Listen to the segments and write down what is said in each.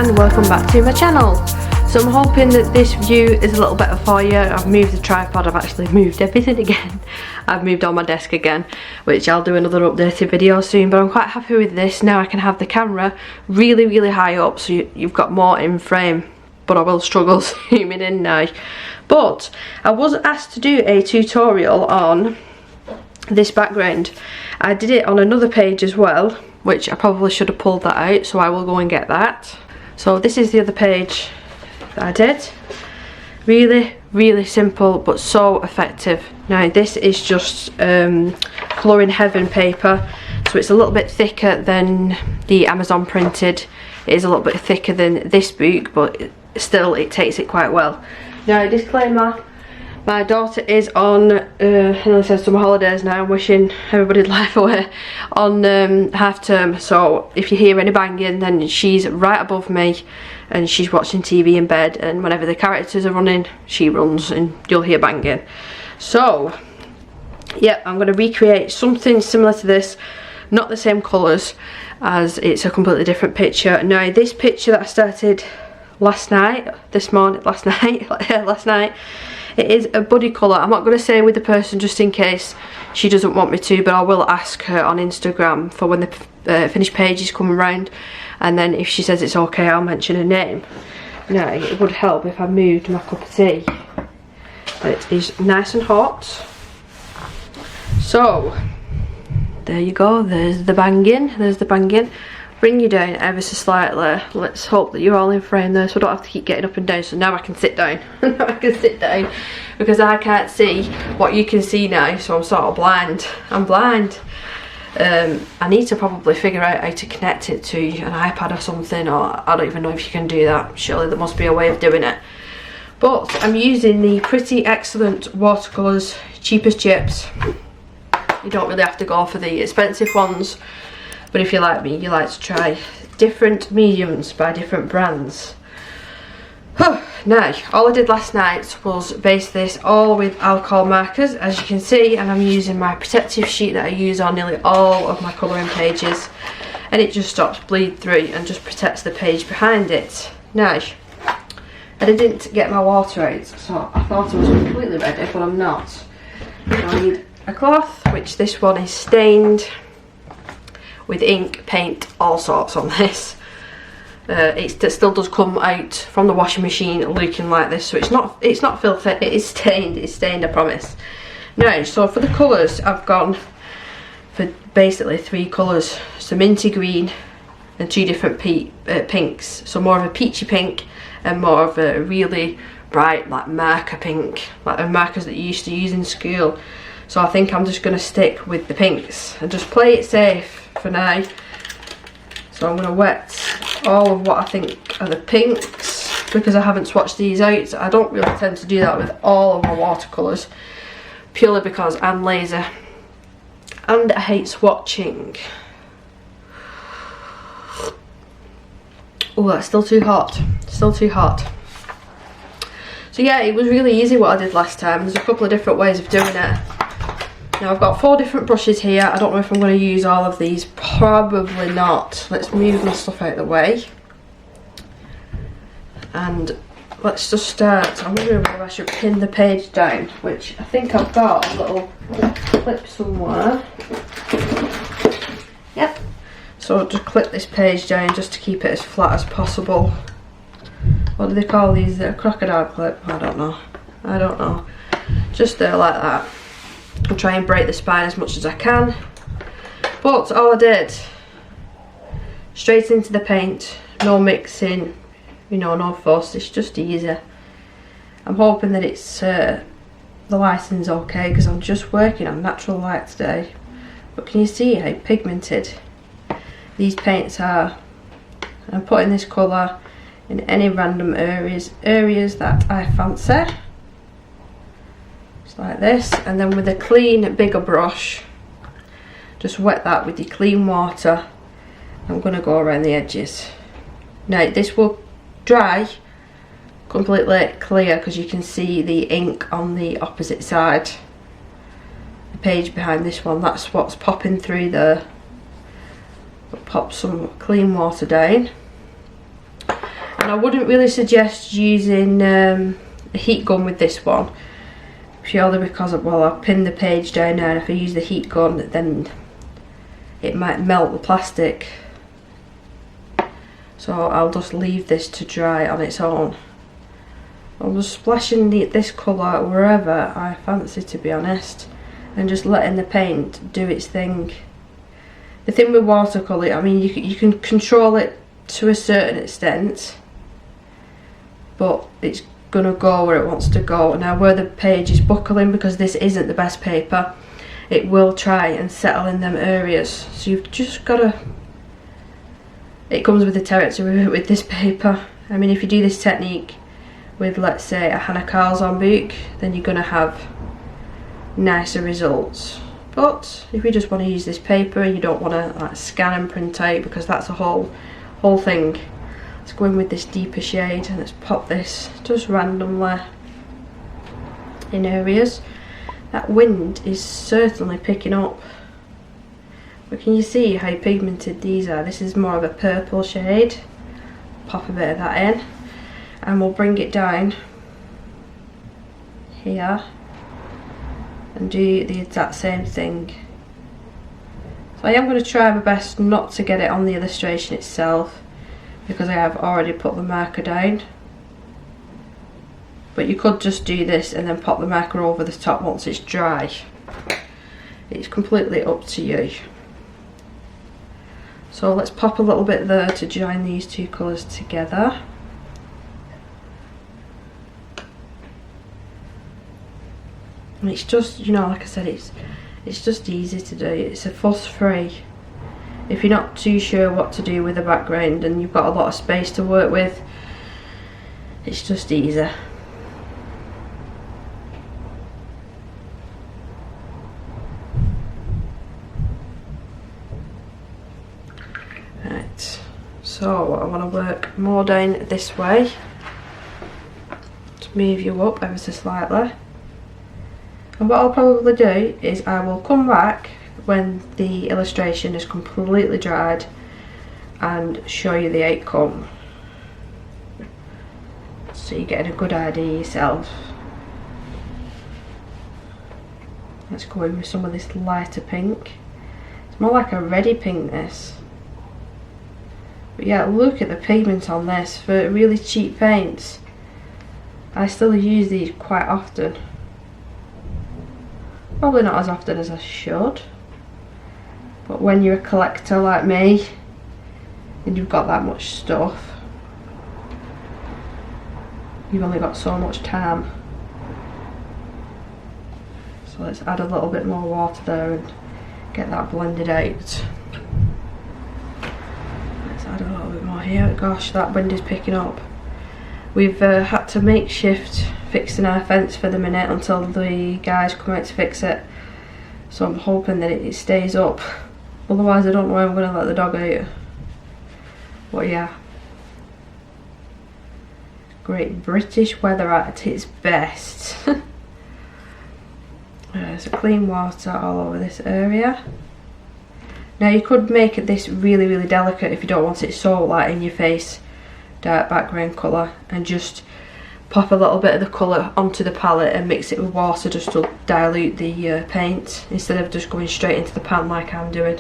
and welcome back to my channel. So I'm hoping that this view is a little better for you. I've moved the tripod, I've actually moved everything again. I've moved on my desk again, which I'll do another updated video soon, but I'm quite happy with this. Now I can have the camera really high up so you've got more in frame, but I will struggle zooming in now. But I was asked to do a tutorial on this background. I did it on another page as well, which I probably should have pulled that out, so I will go and get that. So this is the other page that I did. Really simple but so effective. Now this is just Colouring Heaven paper, so it's a little bit thicker than the Amazon printed. It is a little bit thicker than this book, but still it takes it quite well. Now disclaimer, my daughter is on summer holidays now. I'm wishing everybody'd life away on half term, so if you hear any banging, then she's right above me and she's watching TV in bed, and whenever the characters are running, she runs and you'll hear banging. So yeah, I'm going to recreate something similar to this, not the same colours as it's a completely different picture. Now this picture that I started last night, it is a buddy colour. I'm not going to say with the person just in case she doesn't want me to, but I will ask her on Instagram for when the finished pages come around, and then if she says it's okay, I'll mention her name. Now it would help if I moved my cup of tea. It is nice and hot. So there you go, there's the banging. Bring you down ever so slightly. Let's hope that you're all in frame there, so I don't have to keep getting up and down. So now I can sit down. Now I can sit down because I can't see what you can see now, so I'm sort of blind. I'm blind. I need to probably figure out how to connect it to an iPad or something, or I don't even know if you can do that. Surely there must be a way of doing it. But I'm using the Pretty Excellent watercolours, cheap as chips. You don't really have to go for the expensive ones. But if you're like me, you like to try different mediums by different brands. Now, all I did last night was base this all with alcohol markers, as you can see, and I'm using my protective sheet that I use on nearly all of my colouring pages, and it just stops bleed through and just protects the page behind it. Now, I didn't get my water out, so I thought I was completely ready, but I'm not. So I need a cloth, which this one is stained with ink, paint, all sorts on this. It still does come out from the washing machine looking like this, so it's not filthy. It is stained. It's stained, I promise. Now, so for the colours, I've gone for basically 3 colours: so minty green and 2 different pinks. So more of a peachy pink and more of a really bright, like marker pink, like the markers that you used to use in school. So I think I'm just going to stick with the pinks and just play it safe for now. So I'm going to wet all of what I think are the pinks, because I haven't swatched these out. I don't really tend to do that with all of my watercolours, purely because I'm lazy and I hate swatching. Oh, that's still too hot. So yeah, it was really easy what I did last time. There's a couple of different ways of doing it. Now I've got 4 different brushes here. I don't know if I'm going to use all of these. Probably not. Let's move my stuff out of the way. And let's just start. I'm wondering whether I should pin the page down, which I think I've got a little clip somewhere. Yep. So I'll just clip this page down just to keep it as flat as possible. What do they call these? A crocodile clip? I don't know. Just there like that. I'll try and break the spine as much as I can. But all I did, straight into the paint, no mixing, you know, no fuss. It's just easy. I'm hoping that it's the lighting's okay, because I'm just working on natural light today. But can you see how pigmented these paints are? I'm putting this colour in any random areas that I fancy. Like this, and then with a clean bigger brush, just wet that with your clean water. I'm going to go around the edges. Now this will dry completely clear, because you can see the ink on the opposite side, the page behind this one. That's what's popping through there. Pop some clean water down. And I wouldn't really suggest using a heat gun with this one, purely because of, well, I've pinned the page down now, and if I use the heat gun then it might melt the plastic. So I'll just leave this to dry on its own. I'm just splashing this colour wherever I fancy, to be honest, and just letting the paint do its thing. The thing with watercolour, I mean, you can control it to a certain extent, but it's gonna go where it wants to go. Now where the page is buckling, because this isn't the best paper, it will try and settle in them areas. So you've just gotta, it comes with the territory with this paper. I mean, if you do this technique with, let's say, a Hannah Carlson book, then you're gonna have nicer results. But if you just want to use this paper and you don't want to like scan and print out, because that's a whole thing, let's go in with this deeper shade and let's pop this just randomly in areas. That wind is certainly picking up, but can you see how pigmented these are? This is more of a purple shade. Pop a bit of that in and we'll bring it down here and do the exact same thing. So I am going to try my best not to get it on the illustration itself, because I have already put the marker down. But you could just do this and then pop the marker over the top once it's dry. It's completely up to you. So let's pop a little bit there to join these two colours together. And it's just, you know, like I said, it's just easy to do. It's a fuss free. If you're not too sure what to do with the background and you've got a lot of space to work with, it's just easy. Right, so I want to work more down this way to move you up ever so slightly. And what I'll probably do is I will come back when the illustration is completely dried and show you the outcome, so you're getting a good idea yourself. Let's go in with some of this lighter pink. It's more like a reddy pink, this. But yeah, look at the pigment on this for really cheap paints. I still use these quite often. Probably not as often as I should, but when you're a collector like me and you've got that much stuff, you've only got so much time. So let's add a little bit more water there and get that blended out. Let's add a little bit more here. Gosh, that wind is picking up. We've had to makeshift fixing our fence for the minute until the guys come out to fix it, so I'm hoping that it stays up, otherwise I don't know when I'm going to let the dog out. But yeah, Great British weather at its best. There's clean water all over this area. Now you could make this really, really delicate if you don't want it so like in your face, dark background colour, and just pop a little bit of the colour onto the palette and mix it with water just to dilute the paint, instead of just going straight into the pan like I'm doing.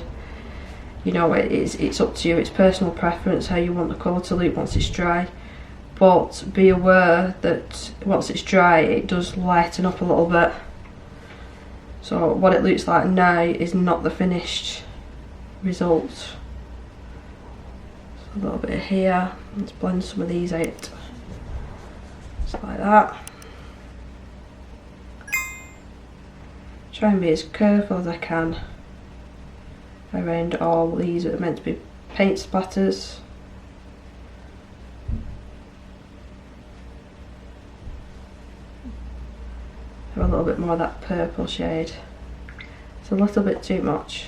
You know, it's up to you, it's personal preference how you want the colour to look once it's dry, but be aware that once it's dry it does lighten up a little bit. So what it looks like now is not the finished result. So a little bit here, let's blend some of these out. Just like that. Try and be as careful as I can around all these that are meant to be paint splatters. Have a little bit more of that purple shade. It's a little bit too much.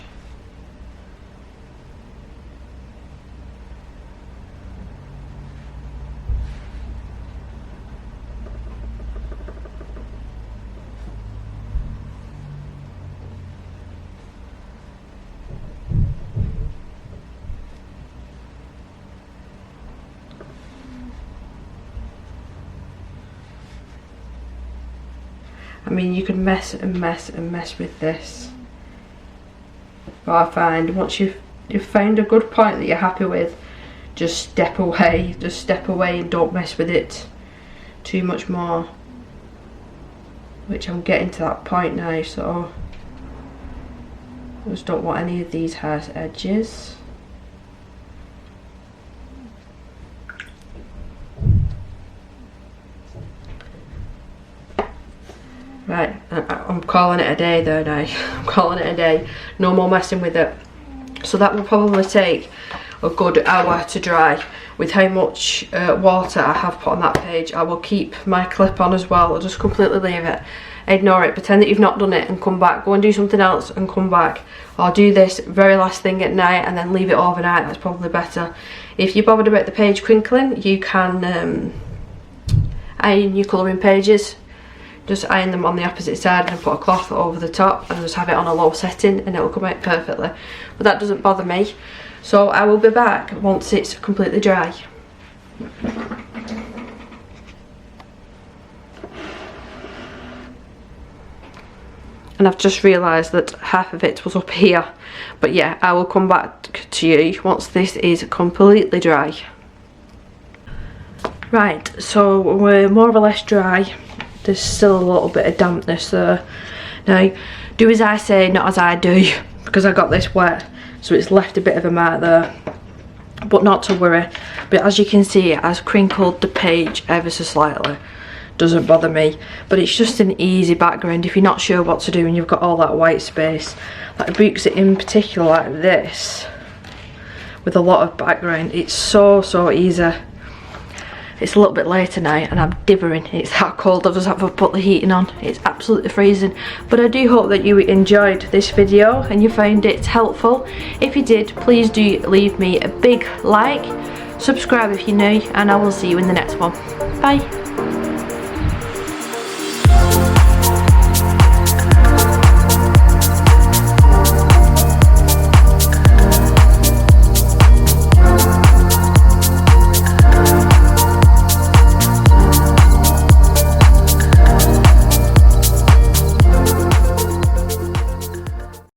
I mean, you can mess and mess and mess with this, but I find once you've found a good point that you're happy with, just step away and don't mess with it too much more, which I'm getting to that point now. So I just don't want any of these harsh edges. Right, I'm calling it a day though now. I'm calling it a day. No more messing with it. So that will probably take a good hour to dry. With how much water I have put on that page, I will keep my clip on as well. I'll just completely leave it. Ignore it. Pretend that you've not done it and come back. Go and do something else and come back. Or do this very last thing at night and then leave it overnight. That's probably better. If you're bothered about the page crinkling, you can iron your colouring pages. Just iron them on the opposite side and put a cloth over the top and just have it on a low setting and it will come out perfectly. But that doesn't bother me. So I will be back once it's completely dry. And I've just realised that half of it was up here. But yeah, I will come back to you once this is completely dry. Right, so we're more or less dry. There's still a little bit of dampness there. Now, do as I say, not as I do, because I got this wet, so it's left a bit of a mark there. But not to worry. But as you can see, it has crinkled the page ever so slightly. Doesn't bother me. But it's just an easy background if you're not sure what to do and you've got all that white space. Like books in particular like this, with a lot of background, it's so easy. It's a little bit later now and I'm divering. It's that cold. I just have to put the heating on. It's absolutely freezing. But I do hope that you enjoyed this video and you found it helpful. If you did, please do leave me a big like. Subscribe if you're new, and I will see you in the next one. Bye.